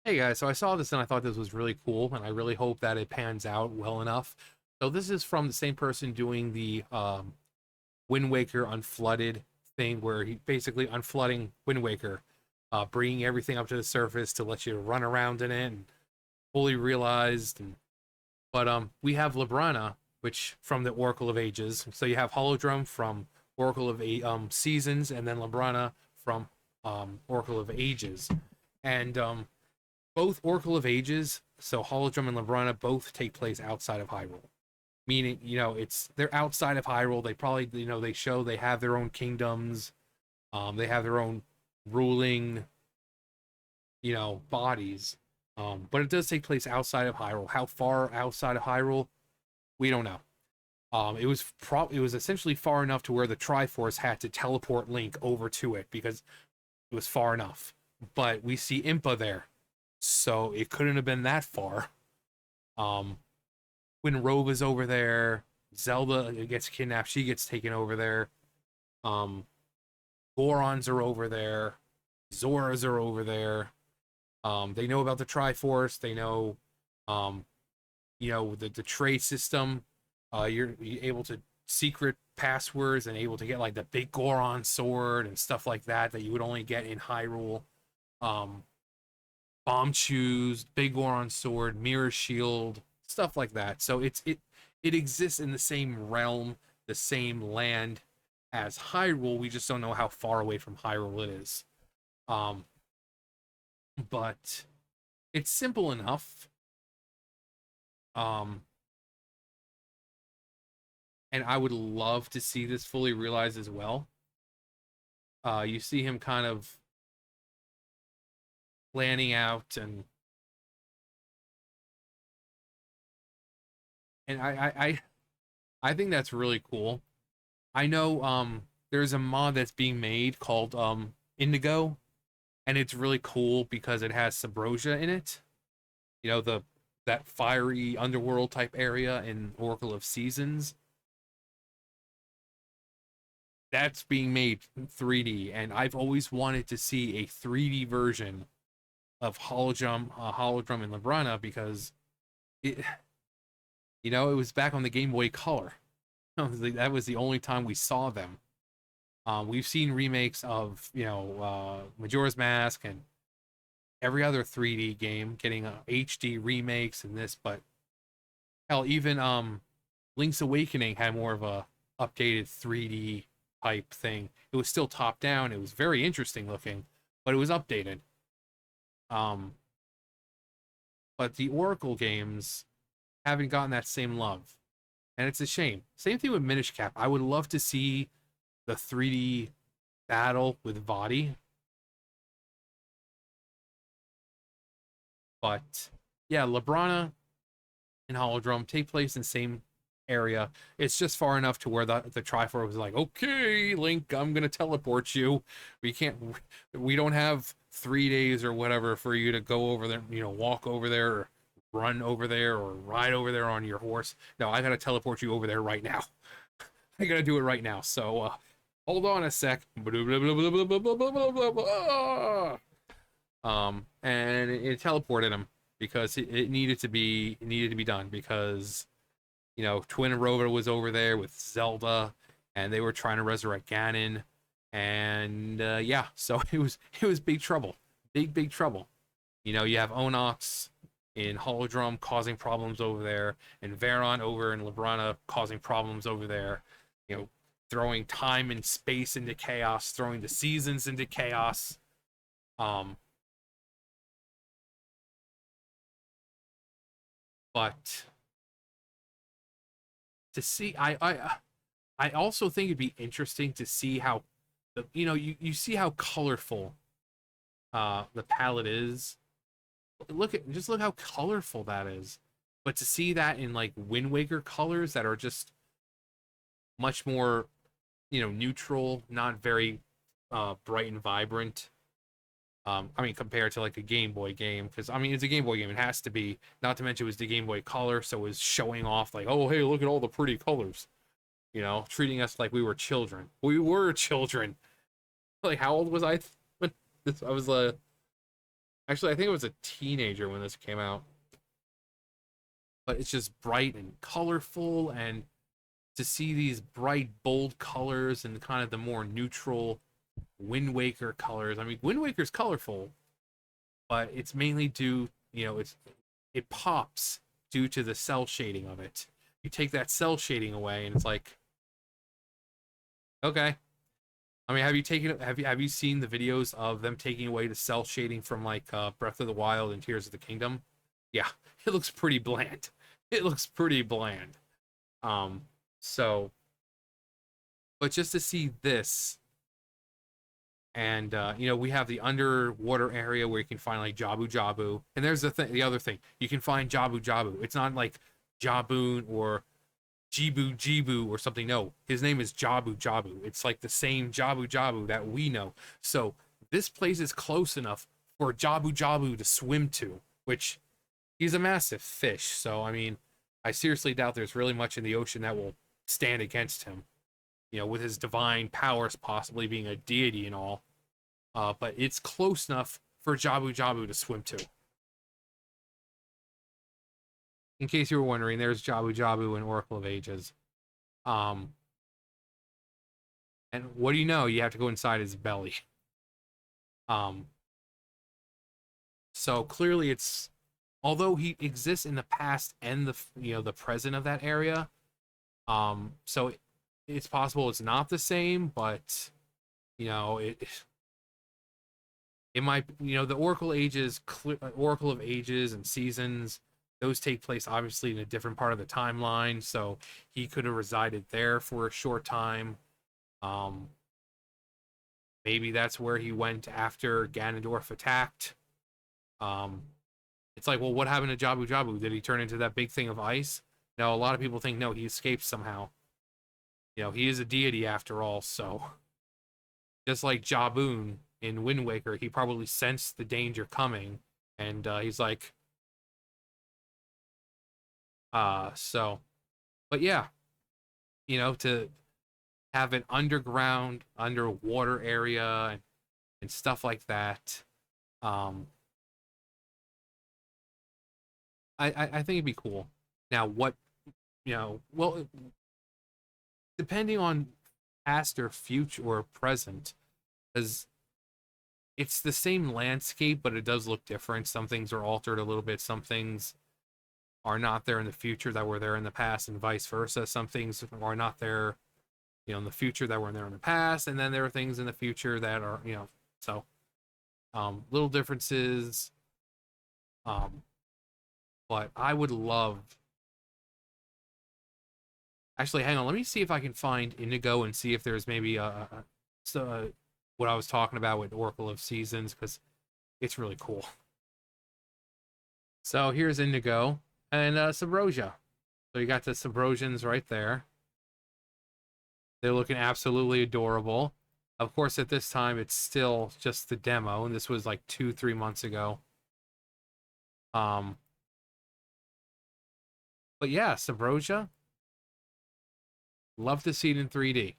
Hey guys, so I saw this and I thought this was really cool, and I really hope that it pans out well enough. So this is from the same person doing the Wind Waker Unflooded thing, where he basically unflooding Wind Waker, bringing everything up to the surface to let you run around in it and fully realized. But we have Labrynna, which from the Oracle of Ages. So you have Holodrum from Oracle of Seasons, and then Labrynna from Oracle of Ages, and both Oracle of Ages, so Holodrum and Labrynna, both take place outside of Hyrule. Meaning, they're outside of Hyrule. They probably, they show they have their own kingdoms. They have their own ruling, bodies. But it does take place outside of Hyrule. How far outside of Hyrule, we don't know. It was essentially far enough to where the Triforce had to teleport Link over to it because it was far enough. But we see Impa there, so it couldn't have been that far. Um, when Rova's over there, Zelda gets kidnapped, she gets taken over there. Um, Gorons are over there, Zoras are over there. They know about the Triforce. They know, um, the trade system. You're able to secret passwords and able to get like the big Goron sword and stuff like that you would only get in Hyrule. Um, Bomb shoes, big Goron sword, mirror shield, stuff like that. So it exists in the same realm, the same land as Hyrule. We just don't know how far away from Hyrule it is. Um, but it's simple enough. Um, and I would love to see this fully realized as well. You see him kind of planning out and I think that's really cool. I know there's a mod that's being made called Indigo, and it's really cool because it has Subrosia in it. The that fiery underworld type area in Oracle of Seasons. That's being made in 3D, and I've always wanted to see a 3D version of Holodrum and Labrynna because it, it was back on the Game Boy Color. That was the only time we saw them. We've seen remakes of Majora's Mask and every other 3D game getting HD remakes and this, but hell, even Link's Awakening had more of a updated 3D type thing. It was still top down. It was very interesting looking, but it was updated. Um, but the Oracle games haven't gotten that same love, and it's a shame. Same thing with Minish Cap. I would love to see the 3D battle with Vadi, but yeah, Labrynna and Holodrum take place in the same area. It's just far enough to where the Triforce was like, okay, Link, I'm gonna teleport you. We don't have 3 days or whatever for you to go over there, walk over there or run over there or ride over there on your horse. No, I gotta teleport you over there right now. I gotta do it right now. So hold on a sec. And it teleported him because it needed to be done because Twin Rova was over there with Zelda, and they were trying to resurrect Ganon, and yeah, so it was big trouble, big trouble. You have Onox in Holodrum causing problems over there, and Veron over in Labrynna causing problems over there. Throwing time and space into chaos, throwing the seasons into chaos. Um, but to see, I also think it'd be interesting to see how you see how colorful the palette is. Look how colorful that is. But to see that in like Wind Waker colors that are just much more neutral, not very bright and vibrant. I mean, compared to like a Game Boy game, because I mean it's a Game Boy game, it has to be. Not to mention it was the Game Boy Color, so it was showing off like, oh hey, look at all the pretty colors. Treating us like we were children. We were children. Like how old was I when this? I was Actually, I think it was a teenager when this came out. But it's just bright and colorful, and to see these bright, bold colors and kind of the more neutral Wind Waker colors. I mean, Wind Waker's colorful, but it's mainly due, it pops due to the cell shading of it. You take that cell shading away, and it's like, okay. I mean, have you seen the videos of them taking away the cell shading from like Breath of the Wild and Tears of the Kingdom? Yeah, it looks pretty bland. It looks pretty bland. Um, so, but just to see this, and we have the underwater area where you can find like Jabu Jabu, and there's the other thing, you can find Jabu Jabu. It's not like Jaboon or Jibu Jibu or something. No, his name is Jabu Jabu. It's like the same Jabu Jabu that we know. So this place is close enough for Jabu Jabu to swim to, which he's a massive fish. So I mean, I seriously doubt there's really much in the ocean that will stand against him. With his divine powers possibly being a deity and all. But it's close enough for Jabu Jabu to swim to. In case you were wondering, there's Jabu Jabu in Oracle of Ages. And what do you know? You have to go inside his belly. So clearly although he exists in the past and the present of that area, so it's possible it's not the same, but it might, the Oracle of Ages and Seasons, those take place obviously in a different part of the timeline, so he could have resided there for a short time. Maybe that's where he went after Ganondorf attacked. It's like, well, what happened to Jabu Jabu? Did he turn into that big thing of ice? No, a lot of people think no, he escaped somehow. He is a deity after all, so just like Jaboon in Wind Waker, he probably sensed the danger coming, and he's like, so, but yeah, to have an underwater area and stuff like that, I think it'd be cool. Now, well, depending on past or future or present, because it's the same landscape, but it does look different. Some things are altered a little bit. Some things are not there in the future that were there in the past, and vice versa. Some things are not there, in the future that were there in the past, and then there are things in the future that are, so little differences. But I would love. Actually, hang on. Let me see if I can find Indigo and see if there's maybe what I was talking about with Oracle of Seasons, because it's really cool. So here's Indigo and Subrosia. So you got the Subrosians right there. They're looking absolutely adorable. Of course, at this time, it's still just the demo, and this was like 2-3 months ago. But yeah, Subrosia. Love to see it in 3D.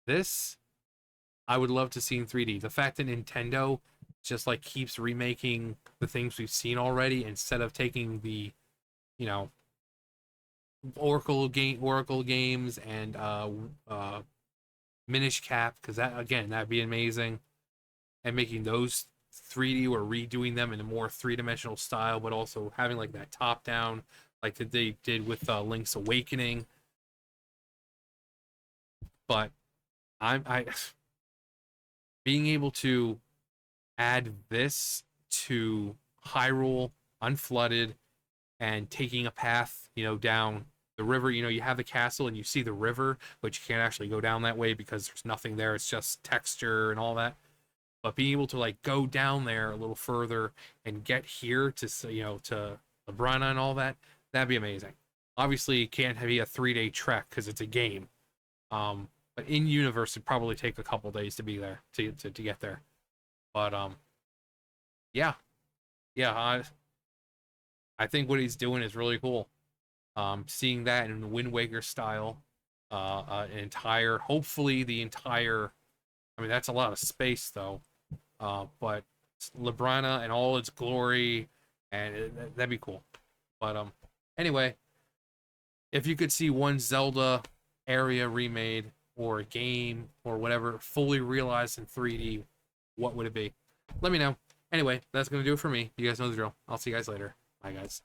This, I would love to see in 3D. The fact that Nintendo just like keeps remaking the things we've seen already instead of taking the, Oracle games and Minish Cap, because that'd be amazing, and making those 3D or redoing them in a more three-dimensional style, but also having like that top down like that they did with Link's Awakening. But I being able to add this to Hyrule Unflooded and taking a path, down the river. You have the castle and you see the river, but you can't actually go down that way because there's nothing there. It's just texture and all that. But being able to like go down there a little further and get here to to Labrynna and all that, that'd be amazing. Obviously, it can't be a 3-day trek because it's a game. But in universe, it'd probably take a couple days to be there to get there. But yeah, I think what he's doing is really cool. Seeing that in the Wind Waker style, hopefully the entire. I mean, that's a lot of space though. But Labrynna and all its glory, and that'd be cool. But anyway, if you could see one Zelda area remade or a game or whatever fully realized in 3D, what would it be? Let me know. Anyway, that's gonna do it for me. You guys know the drill. I'll see you guys later. Bye, guys.